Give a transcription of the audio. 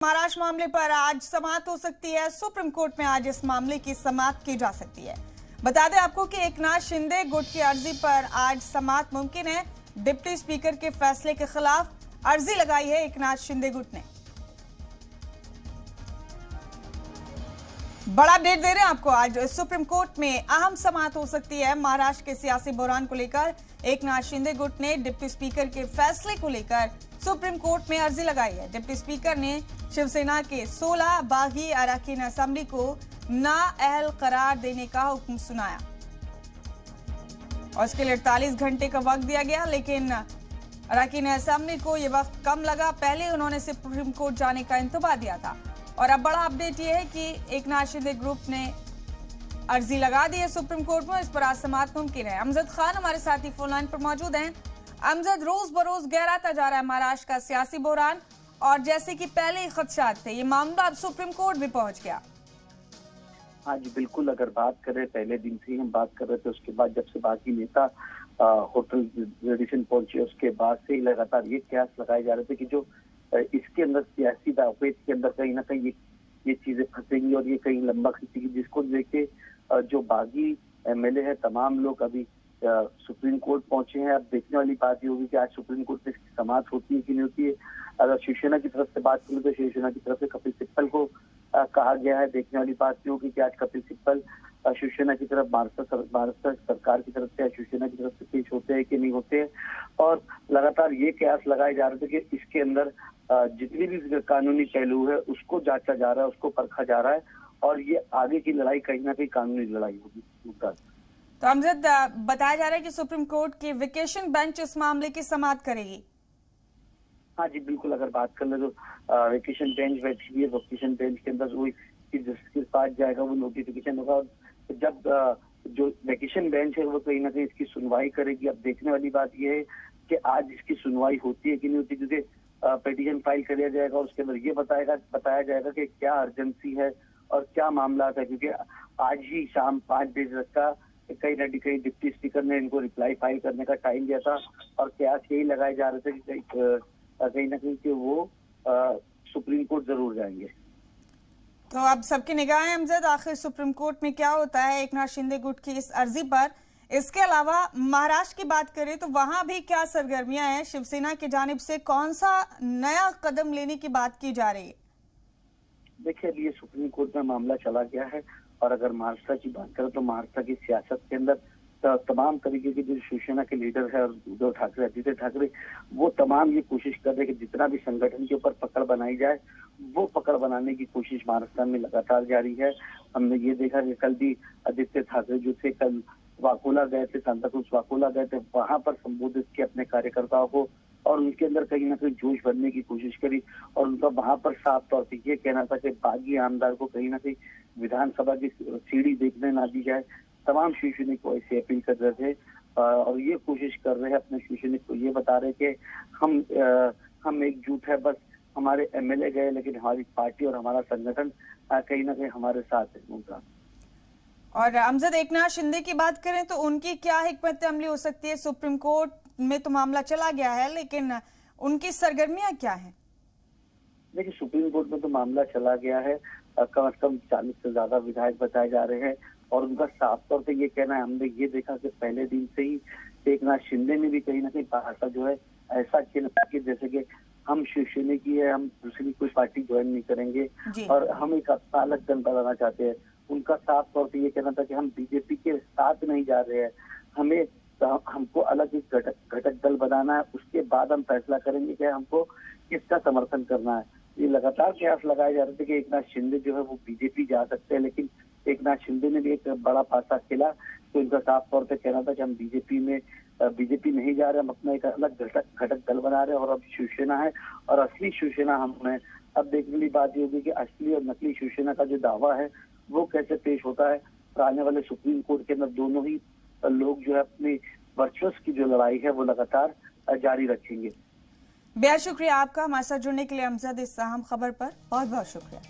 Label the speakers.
Speaker 1: महाराष्ट्र मामले पर आज समाअत हो सकती है। सुप्रीम कोर्ट में आज इस मामले की समाअत की जा सकती है। बता दें आपको कि एकनाथ शिंदे गुट की अर्जी पर आज समाअत मुमकिन है। डिप्टी स्पीकर के फैसले के खिलाफ अर्जी लगाई है एकनाथ शिंदे गुट ने। बड़ा अपडेट दे रहे हैं आपको। आज सुप्रीम कोर्ट में अहम समाअत हो सकती है। महाराष्ट्र के सियासी बहरान को लेकर एकनाथ शिंदे गुट ने डिप्टी स्पीकर के फैसले को लेकर सुप्रीम कोर्ट में अर्जी लगाई है। डिप्टी स्पीकर ने शिवसेना के 16 बागी अरकान असेंबली को नाअहल करार देने का हुक्म सुनाया और इसके लिए 48 घंटे का वक्त दिया गया, लेकिन अरकान असेंबली को यह वक्त कम लगा। पहले उन्होंने सुप्रीम कोर्ट जाने का इंतबाह दिया था और अब बड़ा अपडेट यह है कि एकनाथ शिंदे ग्रुप ने अर्जी लगा दी है सुप्रीम कोर्ट में। इस पर आज समाअत मुमकिन है। अमजद खान हमारे साथी फोन लाइन पर मौजूद हैं। अमजद, रोज बरोज गहराता जा रहा है महाराष्ट्र का सियासी बहरान और जैसे कि पहले ही खदशात थे, ये मामला अब सुप्रीम कोर्ट भी पहुंच गया।
Speaker 2: हाँ जी बिल्कुल, अगर बात करें पहले दिन से ही हम बात कर रहे थे, उसके बाद जब से बाकी नेता होटल रेडिसन पहुंचे उसके बाद से ही लगातार ये कयास लगाए जा रहे थे कि जो इसके अंदर सियासी दावेदार के अंदर कहीं ना कहीं ये चीजें फंसेंगी और ये कहीं लंबा खींचेगी, जिसको लेके जो बागी एमएलए है तमाम लोग अभी सुप्रीम कोर्ट पहुंचे हैं। अब देखने वाली बात ये होगी कि आज सुप्रीम कोर्ट में इसकी समाअत होती है कि नहीं होती है। अगर शिवसेना की तरफ से बात करें तो शिवसेना की तरफ से कपिल सिब्बल को कहा गया है। देखने वाली बात ये होगी कि आज कपिल सिब्बल शिवसेना की तरफ महाराष्ट्र सरकार की तरफ से शिवसेना की तरफ से पेश होते हैं कि नहीं होते हैं। और लगातार ये कयास लगाए जा रहे थे कि इसके अंदर जितनी भी कानूनी पहलू है उसको जांचा जा रहा है, उसको परखा जा रहा है और ये आगे की लड़ाई कहीं ना कहीं कानूनी लड़ाई होगी।
Speaker 1: तो अमजद, बताया जा रहा है कि सुप्रीम कोर्ट की वेकेशन बेंच इस मामले की समाअत करेगी।
Speaker 2: हाँ जी बिल्कुल, अगर बात कर ले तो वेकेशन बेंच बैठी हुई है। वेकेशन बेंच के अंदर वही जिसके पास जाएगा वो नोटिफिकेशन होगा और जब जो वेकेशन बेंच है वो कहीं ना कहीं इसकी सुनवाई करेगी। अब देखने वाली बात यह है कि आज इसकी सुनवाई होती है कि नहीं होती, क्योंकि पिटीशन फाइल किया जाएगा और उसके अंदर ये बताया जाएगा कि क्या अर्जेंसी है और क्या मामला है, क्योंकि आज ही शाम 5 बजे तक का कहीं ना कहीं डिप्टी स्पीकर ने इनको रिप्लाई फाइल करने का टाइम दिया था और कयास यही लगाए जा रहे थे कि कहीं ना कहीं कि वो सुप्रीम कोर्ट जरूर जाएंगे।
Speaker 1: तो अब सबकी निगाहें अमजद आखिर सुप्रीम कोर्ट में क्या होता है एकनाथ शिंदे गुट की इस अर्जी पर। इसके अलावा महाराष्ट्र की बात करें तो वहां भी क्या सरगर्मियां हैं, शिवसेना की जानिब से कौन सा नया कदम लेने की बात की जा रही है?
Speaker 2: देखिए, अभी ये सुप्रीम कोर्ट में मामला चला गया है और अगर महाराष्ट्र की बात करें तो महाराष्ट्र की सियासत के अंदर तमाम तरीके के जो शिवसेना के लीडर है उद्धव ठाकरे, आदित्य ठाकरे, वो तमाम ये कोशिश कर रहे हैं कि जितना भी संगठन के ऊपर पकड़ बनाई जाए वो पकड़ बनाने की कोशिश महाराष्ट्र में लगातार जारी है। हमने ये देखा कि कल भी आदित्य ठाकरे जो थे कल वाकोला गए थे, सांताक्रूज वाकोला गए थे, वहां पर संबोधित किया अपने कार्यकर्ताओं को और उनके अंदर कहीं ना कहीं जोश भरने की कोशिश करी और उनका वहां पर साफ तौर पर ये कहना था कि बागी आमदार को कहीं ना कहीं विधानसभा की सीढ़ी देखने ना दी जाए। तमाम शिवसैनिक को ऐसे अपील कर रहे थे और ये कोशिश कर रहे हैं अपने शिवसैनिक को ये बता रहे कि हम एकजुट है, बस हमारे एमएलए गए लेकिन हमारी पार्टी और हमारा संगठन कहीं ना कहीं हमारे साथ है उनका।
Speaker 1: और अमजद, एकनाथ शिंदे की बात करें तो उनकी क्या हिकमत अमली हो सकती है? सुप्रीम कोर्ट में तो मामला चला गया है, लेकिन उनकी सरगर्मियां क्या हैं?
Speaker 2: देखिए, सुप्रीम कोर्ट में तो मामला चला गया है, कम से कम 40 से ज्यादा विधायक बताए जा रहे हैं और उनका साफ तौर पे ये कहना है, हमने ये देखा कि पहले दिन से ही एकनाथ शिंदे ने भी कहीं ना कहीं भाषा जो है ऐसा खेला कि जैसे कि हम शिवसेना की है, हम दूसरी कोई पार्टी ज्वाइन नहीं करेंगे और हम एक अलग दल बनाना चाहते हैं। उनका साफ तौर पे ये कहना था कि हम बीजेपी के साथ नहीं जा रहे हैं, हमको अलग एक घटक दल बनाना है, उसके बाद हम फैसला करेंगे कि हमको किसका समर्थन करना है। ये लगातार प्रयास लगाए जा रहे थे कि एकनाथ शिंदे जो है वो बीजेपी जा सकते हैं, लेकिन एकनाथ शिंदे ने भी एक बड़ा पासा खेला तो इनका साफ तौर पे कहना था कि हम बीजेपी नहीं जा रहे, हम अपना एक अलग घटक दल बना रहे हैं और अब शिवसेना है और असली शिवसेना हम है। अब देखने वाली बात ये होगी कि असली और नकली शिवसेना का जो दावा है वो कैसे पेश होता है और आने वाले सुप्रीम कोर्ट के अंदर दोनों ही लोग जो है अपनी वर्चस्व की जो लड़ाई है वो लगातार जारी रखेंगे।
Speaker 1: बेहद शुक्रिया आपका हमारे साथ जुड़ने के लिए अमजद, इस अहम खबर पर बहुत बहुत शुक्रिया।